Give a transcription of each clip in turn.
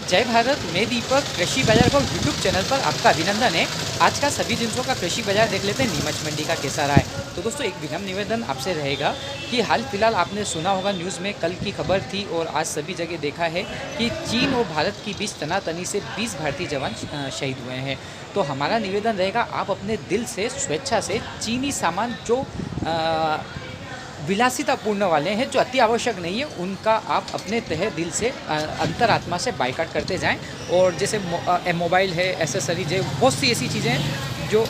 जय भारत, मैं दीपक कृषि बाजार को यूट्यूब चैनल पर आपका अभिनंदन है। आज का सभी जिनसों का कृषि बाजार देख लेते हैं नीमच मंडी का कैसा रहा है। तो दोस्तों, एक विनम्र निवेदन आपसे रहेगा कि हाल फिलहाल आपने सुना होगा न्यूज़ में कल की खबर थी और आज सभी जगह देखा है कि चीन और भारत के बीच तनातनी से 20 भारतीय जवान शहीद हुए हैं। तो हमारा निवेदन रहेगा, आप अपने दिल से स्वेच्छा से चीनी सामान जो विलासितापूर्ण वाले हैं, जो अति आवश्यक नहीं है, उनका आप अपने तहे दिल से अंतरात्मा से बायकाट करते जाएं। और जैसे मोबाइल है, एसेसरीज है, बहुत सी ऐसी चीज़ें हैं जो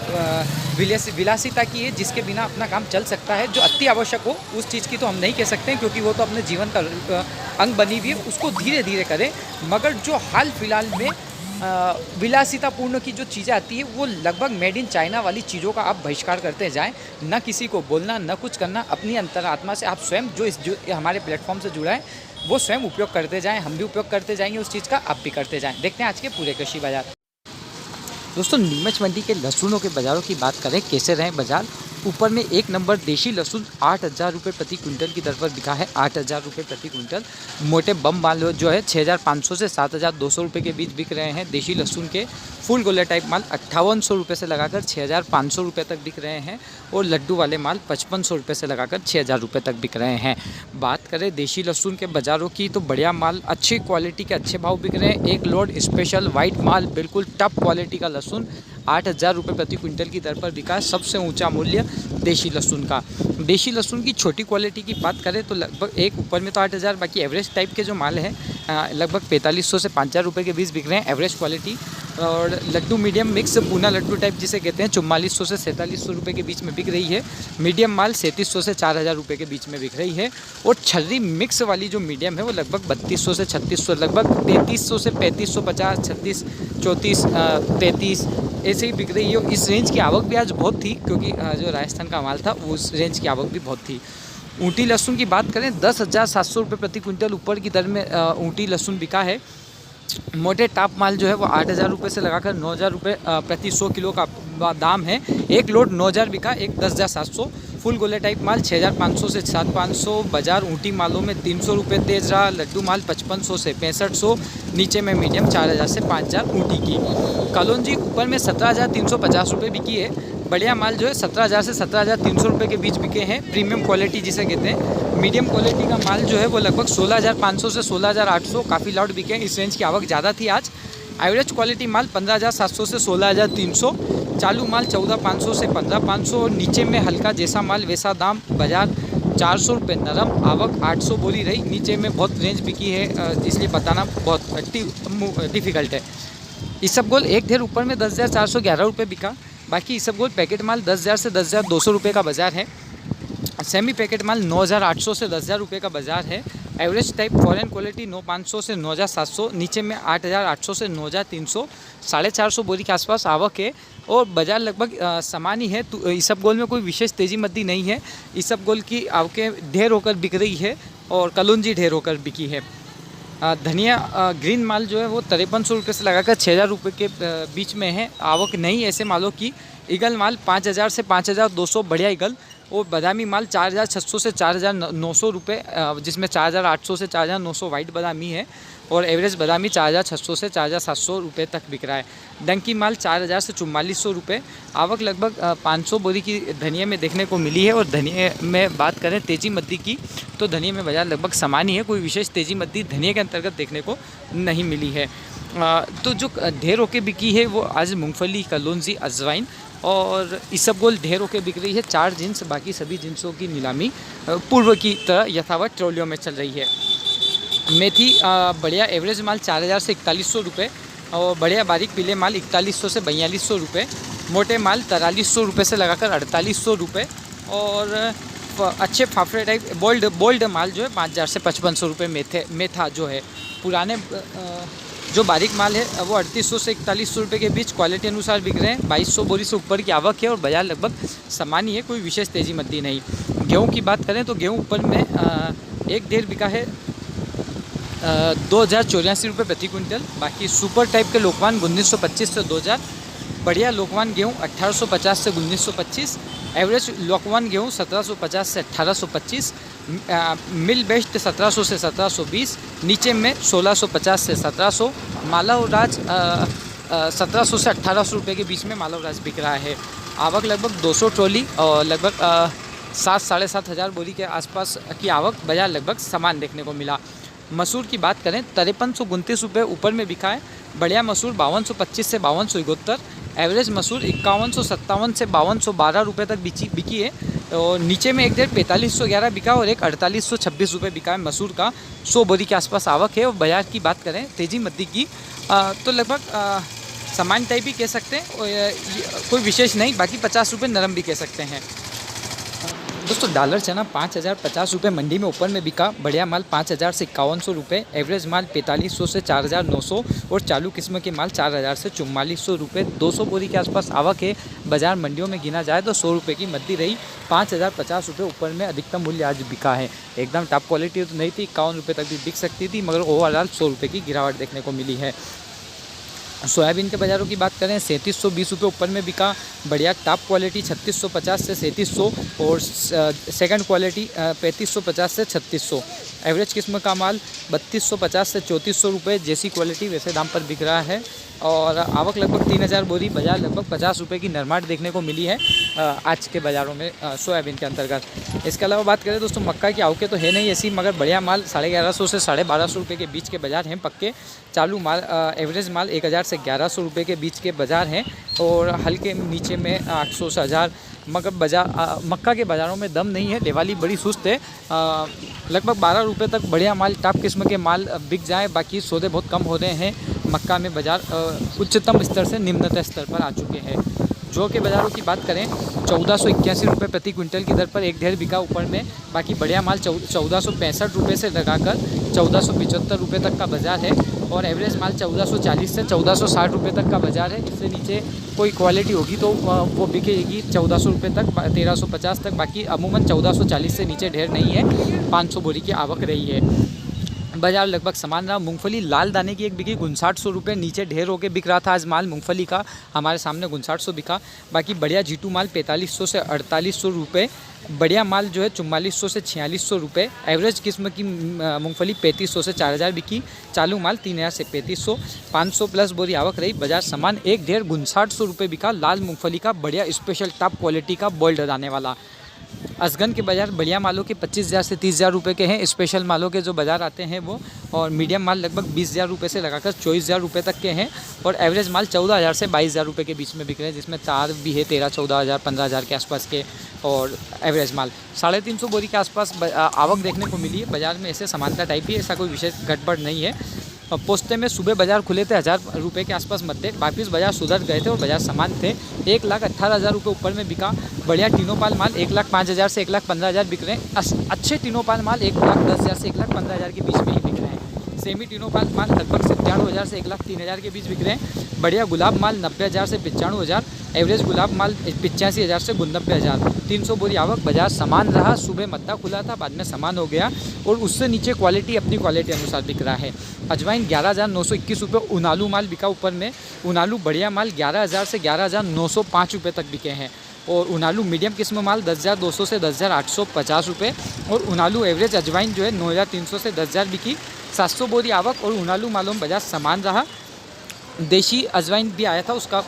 विलासिता की है, जिसके बिना अपना काम चल सकता है। जो अति आवश्यक हो उस चीज़ की तो हम नहीं कह सकते हैं, क्योंकि वो तो अपने जीवन का अंग बनी हुई है, उसको धीरे धीरे करें। मगर जो हाल फिलहाल में विलासितापूर्ण की जो चीज़ें आती है, वो लगभग मेड इन चाइना वाली चीज़ों का आप बहिष्कार करते जाएं। न किसी को बोलना, न कुछ करना, अपनी अंतरात्मा से आप स्वयं जो हमारे प्लेटफॉर्म से जुड़ा है वो स्वयं उपयोग करते जाएं। हम भी उपयोग करते जाएंगे उस चीज़ का, आप भी करते जाएं। देखते हैं आज के पूरे कृषि बाजार। दोस्तों, नीमच मंडी के लहसुनों के बाज़ारों की बात करें, कैसे रहे बाज़ार। ऊपर में एक नंबर देशी लहसुन 8,000 रुपये प्रति क्विंटल की दर पर बिका है। 8,000 रुपये प्रति क्विंटल। मोटे बम माल जो है 6,500 से 7,200 रुपये के बीच बिक रहे हैं। देशी लहसुन के फुल गोला टाइप माल 5,800 रुपये से लगाकर 6,500 रुपये तक बिक रहे हैं। और लड्डू वाले माल 5,500 रुपये से लगाकर 6,000 रुपये तक बिक रहे हैं। बात करें देशी लहसुन के बाज़ारों की, तो बढ़िया माल अच्छी क्वालिटी के अच्छे भाव बिक रहे हैं। एक लोड स्पेशल वाइट माल बिल्कुल टॉप क्वालिटी का लहसुन 8,000 रुपये प्रति क्विंटल की दर पर बिका है। सबसे ऊंचा मूल्य देशी लहसुन का। देशी लहसुन की छोटी क्वालिटी की बात करें तो लगभग एक ऊपर में तो 8,000, बाकी एवरेज टाइप के जो माल है लगभग 4,500 से 5,000 रुपये के बीच बिक रहे हैं एवरेज क्वालिटी। और laddu medium mix Poona laddu type जिसे कहते हैं 4400 से 4,700 रुपये के बीच में बिक रही है। मीडियम माल 3,700 से 4,000 रुपये के बीच में बिक रही है। और छर्री मिक्स वाली जो मीडियम है वो लगभग 3,200 से 3,600, लगभग 3,300 से 3,550, 36, 34, 33 ऐसे ही बिक रही है। इस रेंज की आवक भी आज बहुत थी, क्योंकि जो राजस्थान का माल था उस रेंज की आवक भी बहुत थी। ऊँटी लहसुन की बात करें, 10,700 रुपये प्रति क्विंटल ऊपर की दर में ऊँटी लहसुन बिका है। मोटे टाप माल जो है वो 8,000 रुपये से लगाकर 9,000 रुपये प्रति 100 किलो का दाम है। एक लोड 9,000 बिका, एक 10,700। फुल गोले टाइप माल 6,500 से 7,500। बाजार ऊँटी मालों में 300 रुपये तेज रहा। लड्डू माल 5,500 से 6,500। नीचे में मीडियम 4,000 से 5,000 ऊँटी की। कलौंजी ऊपर में 17,350 रुपये बिकी है। बढ़िया माल जो है 17,000 से 17,300 रुपये के बीच बिके हैं। प्रीमियम क्वालिटी जिसे कहते हैं। मीडियम क्वालिटी का माल जो है वो लगभग 16,500 से 16,800 काफ़ी लॉट बिके हैं। इस रेंज की आवक ज़्यादा थी आज। एवरेज क्वालिटी माल 15,700 से 16,300। चालू माल 14,500 से 15,500। नीचे में हल्का जैसा माल वैसा दाम। बाजार 400 रुपये नरम, आवक 800 बोली रही। नीचे में बहुत रेंज बिकी है, इसलिए बताना बहुत डिफ़िकल्ट है। इसबगोल एक ढेर ऊपर में 10,411 रुपये बिका। बाकी इसबगोल पैकेट माल 10,000 से 10,200 रुपये का बाज़ार है। सेमी पैकेट माल 9,800 से 10,000 रुपये का बाज़ार है। एवरेज टाइप फॉरेन क्वालिटी 9,500 से 9,700। नीचे में 8,800 से 9,300। 450 बोरी के आसपास आवक है। और बाज़ार लगभग समान ही है। तो इसबगोल में कोई विशेष तेज़ी मद्दी नहीं है। इसबगोल की आवकें ढेर होकर बिक रही है और कलौंजी ढेर होकर बिकी है। धनिया ग्रीन माल जो है वो 5300 रुपये से लगाकर 6,000 रुपये के बीच में है। आवक नहीं ऐसे मालों की। ईगल माल 5,000 से 5,200 बढ़िया ईगल। और बादामी माल 4,600 से 4,900 रुपये, जिसमें 4,800 से 4,900 वाइट बादामी है। और एवरेज बादामी 4,600 से 4,700 रुपये तक बिक रहा है। डंकी माल 4,000 से 4,400 रुपये। आवक लगभग 500 बोरी की धनिया में देखने को मिली है। और धनिया में बात करें तेज़ी मद्दी की, तो धनिया में बाजार लगभग समान ही है। कोई विशेष तेज़ी मद्दी धनिया के अंतर्गत देखने को नहीं मिली है। तो जो ढेर होके बिकी है वो आज मूंगफली, कलौंजी, अजवाइन और इसबगोल ढेर होके बिक रही है। 4 जिन्स, बाकी सभी जिन्सों की नीलामी पूर्व की तरह यथावत ट्रॉलियों में चल रही है। मेथी बढ़िया एवरेज माल 4,000 से 4,100 रुपये। और बढ़िया बारीक पीले माल 4,100 से 4,200 रुपये। मोटे माल 4,300 रुपये से लगाकर 4,800 रुपये। और अच्छे फाफड़े टाइप बोल्ड माल जो है 5,000 से 5,500 रुपये। मेथा जो है पुराने जो बारीक माल है वो 3,800 से 4,100 रुपये के बीच क्वालिटी अनुसार बिक रहे हैं। 2,200 बोरी से ऊपर की आवक है और बाजार लगभग समान ही है, कोई विशेष तेज़ी मद्दी नहीं। गेहूँ की बात करें तो गेहूँ ऊपर में एक ढेर बिका है 2,084 रुपये प्रति क्विंटल। बाकी सुपर टाइप के लोकवान 1,925 से 2,000। बढ़िया लोकवान गेहूँ 1,850 से 1,925। एवरेज लोकवान गेहूँ 1,750 से 1,825। मिल बेस्ट 1700 से 1720, नीचे में 1650 से 1700, मालव राज 1700 से 1800 रुपये के बीच में मालव राज बिक रहा है। आवक लगभग 200 ट्रॉली और लगभग 7 साढ़े 7 हज़ार बोरी के आसपास की आवक बाजार लगभग समान देखने को मिला। मसूर की बात करें 5329 रुपये ऊपर में बिका है। बढ़िया मसूर 5225 से 5271, एवरेज मसूर 5157 से 5212 रुपये तक बिकी है। और नीचे में एक डेढ़ 4511 बिका और एक 4826 रुपये बिका है मसूर का। 100 बोरी के आसपास आवक है। और बाजार की बात करें तेजी मद्दी की तो लगभग सामान्य टाइप भी कह सकते हैं, कोई विशेष नहीं, बाकी 50 रुपये नरम भी कह सकते हैं। दोस्तों डॉलर चना 5050 रुपये मंडी में ऊपर में बिका। बढ़िया माल 5000 से 5100 रुपये, एवरेज माल 4500 से 4900 और चालू किस्म के माल 4000 से 4400 रुपये। 200 बोरी के आसपास आवक है। बाजार मंडियों में गिना जाए तो 100 रुपये की मद्दी रही। 5050 रुपये ऊपर में अधिकतम मूल्य आज बिका है। एकदम टॉप क्वालिटी तो नहीं थी, 51 रुपये तक भी बिक सकती थी, मगर ओवरऑल 100 रुपये की गिरावट देखने को मिली है। सोयाबीन के बाज़ारों की बात करें 3720 रुपये ऊपर में बिका। बढ़िया टॉप क्वालिटी 3650 से 3700 और सेकंड क्वालिटी 3550 से 3600। एवरेज किस्म का माल 3250 से 3400 रुपये, जैसी क्वालिटी वैसे दाम पर बिक रहा है। और आवक लगभग 3000 बोरी, बाजार लगभग 50 रुपये की नरमाट देखने को मिली है आज के बाज़ारों में सोयाबीन के अंतर्गत। इसके अलावा बात करें दोस्तों मक्का की आवकें तो है नहीं ऐसी, मगर बढ़िया माल 1150 से 1250 रुपये के बीच के बाज़ार हैं पक्के। चालू माल एवरेज माल 1000 से 1100 रुपये के बीच के बाज़ार हैं और हल्के नीचे में 800 से 1000। मगर मक्का के बाज़ारों में दम नहीं है, दिवाली बड़ी सुस्त है। लगभग 12 रुपये तक बढ़िया माल टॉप किस्म के माल बिक जाए, बाकी सौदे बहुत कम हो रहे हैं। मक्का में बाज़ार उच्चतम स्तर से निम्नतम स्तर पर आ चुके हैं। जौ के बाज़ारों की बात करें 1481 रुपये प्रति क्विंटल की दर पर एक ढेर बिका ऊपर में। बाकी बढ़िया माल 1465 रुपये से लगाकर 1475 रुपये तक का बाज़ार है और एवरेज माल 1440 से 1460 रुपये तक का बाज़ार है। इससे नीचे कोई क्वालिटी होगी तो वो बिकेगी 1400 रुपये तक, 1350 तक। बाकी अमूमन 1440 से नीचे ढेर नहीं है। 500 बोरी की आवक रही है। बाजार लगभग समान रहा। मूंगफली लाल दाने की एक बिकी 5900 रुपये, नीचे ढेर होकर बिक रहा था आज माल मूंगफली का। हमारे सामने 5900 बिका। बाकी बढ़िया जीटू माल 4500 से 4800 रुपये, बढ़िया माल जो है 4400 से 4600 रुपये। एवरेज किस्म की मूंगफली 3500 से 4000 बिकी। चालू माल 3000 से 3500। 500 प्लस बोरी आवक रही। बाजार समान एक ढेर 5900 रुपये बिका लाल मूंगफली का, बढ़िया स्पेशल टॉप क्वालिटी का बॉइल्ड दाने वाला। असगन के बाज़ार बढ़िया मालों के 25000 से 30000 रुपये के हैं। स्पेशल मालों के जो बाज़ार आते हैं वो, और मीडियम माल लगभग 20000 रुपये से लगाकर 24000 रुपये तक के हैं। और एवरेज माल 14000 से 22000 रुपये के बीच में बिक रहे हैं, जिसमें तार भी है 13-14000 15000 के आसपास के। और एवरेज माल 350 बोरी के आसपास आवक देखने को मिली है। बाज़ार में ऐसे समानता टाइप ही, ऐसा कोई विशेष गड़बड़ नहीं है। पोस्ते में सुबह बाजार खुले थे 1000 रुपये के आसपास मध्य, वापिस बाजार सुधर गए थे और बाजार समान थे। 1,18,000 रुपये ऊपर में बिका। बढ़िया टीनोपाल माल 1,05,000 से 1,15,000 बिक रहे हैं। अच्छे टीनोपाल माल 1,10,000 से 1,15,000 के बीच में ही बिक रहे हैं। सेमी टीनोपाल माल लगभग 97,000 से 1,03,000 के बीच बिक रहे हैं। बढ़िया गुलाब माल 90,000 से 95,000, एवरेज गुलाब माल 85,000 से 89,000। 300 बोरी आवक। बाजार समान रहा। सुबह मद्दा खुला था, बाद में समान हो गया और उससे नीचे क्वालिटी अपनी क्वालिटी अनुसार बिक रहा है। अजवाइन 11,921 रुपये उनालू माल बिका ऊपर में। उनालू बढ़िया माल 11,000 से 11,905 रुपये तक बिके हैं। और उनालू मीडियम किस्म माल 10,200 से 10,850 रुपये। और उनालू एवरेज अजवाइन जो है 9,300 से 10,000 बिकी। 700 बोरी आवक और उनालू मालों में बाजार समान रहा। देशी अजवाइन भी आया था उसका।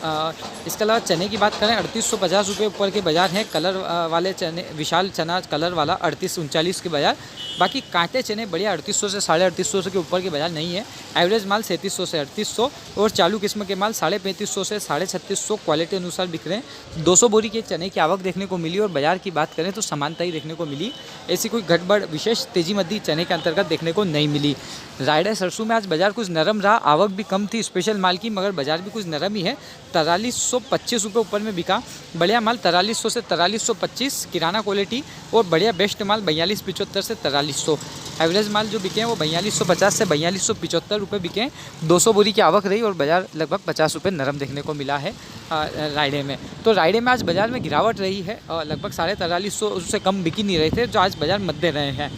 इसके अलावा चने की बात करें 3850 रुपये ऊपर के बाज़ार हैं। कलर वाले चने, विशाल चना कलर वाला 38-39 के बाज़ार। बाकी कांटे चने बढ़िया 3800 से 3850 के ऊपर के बाज़ार नहीं है। एवरेज माल 3700 से 3800 और चालू किस्म के माल 3550 से 3650 क्वालिटी अनुसार बिक रहे हैं। 200 बोरी के चने की आवक देखने को मिली और बाज़ार की बात करें तो समानता ही देखने को मिली। ऐसी कोई गड़बड़ विशेष तेजी मद्दी चने के अंतर्गत देखने को नहीं मिली। रायडा सरसों में आज बाज़ार कुछ नरम रहा। आवक भी कम थी स्पेशल माल की, मगर बाज़ार भी कुछ नरम ही है। 4325 रुपये ऊपर में बिका। बढ़िया माल 4300 से 4325 किराना क्वालिटी और बढ़िया बेस्ट माल 4275 से 4300। एवरेज माल जो बिके हैं वो 4250 से 4275 रुपये बिके। 200 बोरी की आवक रही और बाज़ार लगभग 50 रुपये नरम देखने को मिला है रायडे में। तो रायडे में आज बाज़ार में गिरावट रही है और लगभग 4350 से कम बिकी नहीं रहे थे, जो आज बाज़ार मध्य रहे हैं।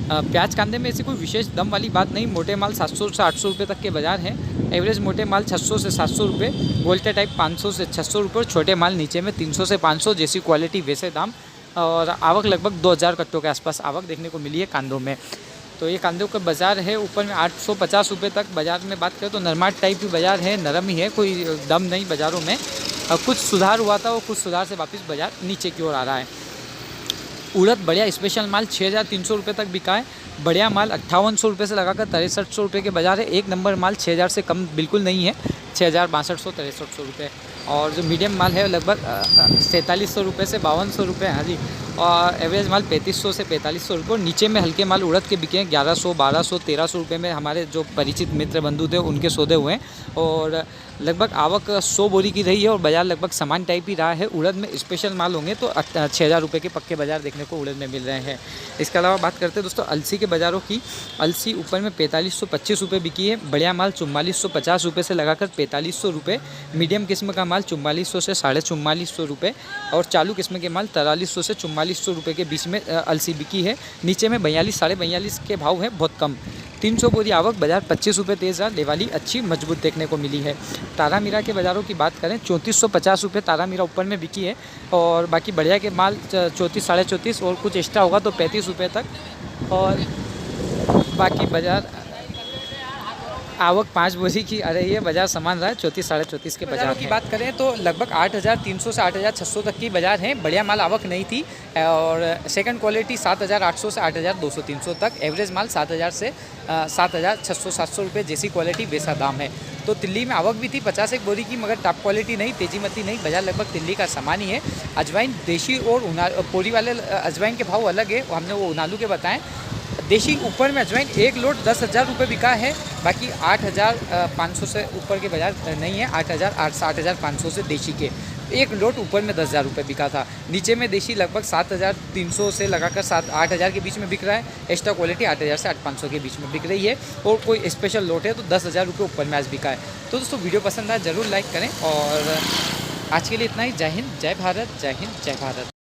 प्याज कांदे में ऐसी कोई विशेष दम वाली बात नहीं। मोटे माल 700 से 800 रुपये तक के बाज़ार हैं। एवरेज मोटे माल 600 से 700 रुपये, गोल्टे टाइप 500 से 600 रुपये और छोटे माल नीचे में 300 से 500, जैसी क्वालिटी वैसे दाम। और आवक लगभग 2000 कट्टों के आसपास आवक देखने को मिली है कांदों में। तो ये कांदे का बाज़ार है ऊपर में 850 रुपये तक। बाज़ार में बात करें तो नरमाट टाइप की बाज़ार है, नरम ही है, कोई दम नहीं बाज़ारों में। कुछ सुधार हुआ था और कुछ सुधार से वापस बाज़ार नीचे की ओर आ रहा है। उड़द बढ़िया स्पेशल माल 6,300 रुपये तक बिका है। बढ़िया माल 5800 रुपये से लगाकर 6300 रुपये के बाज़ार है। एक नंबर माल 6000 से कम बिल्कुल नहीं है, 6000 6200 6300 रुपये। और जो मीडियम माल है लगभग 4700 रुपये से 5200 रुपये। हाँ जी। और एवरेज माल 3500 से 4500 रुपये। और नीचे में हल्के माल उड़द के बिके हैं 1100 1200 1300 रुपये में। हमारे जो परिचित मित्र बंधु थे उनके सौदे हुए हैं। और लगभग आवक 100 बोरी की रही है और बाज़ार लगभग समान टाइप ही रहा है। उड़द में स्पेशल माल होंगे तो 6000 रुपये के पक्के बाज़ार देखने को उड़द में मिल रहे हैं। इसके अलावा बात करते हैं दोस्तों अलसी के बाज़ारों की। अलसी ऊपर में 4525 रुपये बिकी है। बढ़िया माल 4450 रुपये से लगाकर 4500 रुपये। मीडियम किस्म का माल 4400 से 4450 रुपये। और चालू किस्म के माल 4300 से 4400 रुपये के बीच में अलसी बिकी है। नीचे में 42 42.5 के भाव है, बहुत कम। 300 बोरी आवक, बाज़ार 25 रुपये तेज़ रहा। लेवाली अच्छी मजबूत देखने को मिली है। तारा मीरा के बाज़ारों की बात करें 3450 रुपये तारा मीरा ऊपर में बिकी है। और बाकी बढ़िया के माल 34 34.5 और कुछ एक्स्ट्रा होगा तो 35 रुपये तक। और बाकी बाज़ार आवक 5 बोरी की आ रही है। बाज़ार समान रहा है 34 34.5 के बाज़ार की बात करें तो लगभग 8300 से 8600 तक की बाज़ार है। बढ़िया माल आवक नहीं थी। और सेकंड क्वालिटी 7800 से 8200 300 तक। एवरेज माल 7000 से 7600 700 रुपये। जैसी क्वालिटी वैसा दाम है। तो तिल्ली में आवक भी थी 50 एक बोरी की, मगर टॉप क्वालिटी नहीं, तेजी मती नहीं। बाज़ार लगभग तिल्ली का समान ही है। अजवाइन देशी और पोरी वाले अजवाइन के भाव अलग है, हमने वो उनालू के बताएं। देशी ऊपर में अजवाइन एक लोट 10,000 रुपये बिका है। बाकी 8,500 से ऊपर के बाज़ार नहीं है। 8,500 से देशी के एक लोट ऊपर में 10,000 रुपये बिका था। नीचे में देशी लगभग 7,300 से लगाकर 8,000 के बीच में बिक रहा है। एक्स्ट्रा क्वालिटी 8,000 से 8,500 के बीच में बिक रही है। और कोई स्पेशल लोट है तो 10,000 रुपये ऊपर में आज बिका है। तो दोस्तों वीडियो पसंद आए ज़रूर लाइक करें। और आज के लिए इतना ही। जय हिंद, जय भारत, जय हिंद, जय भारत।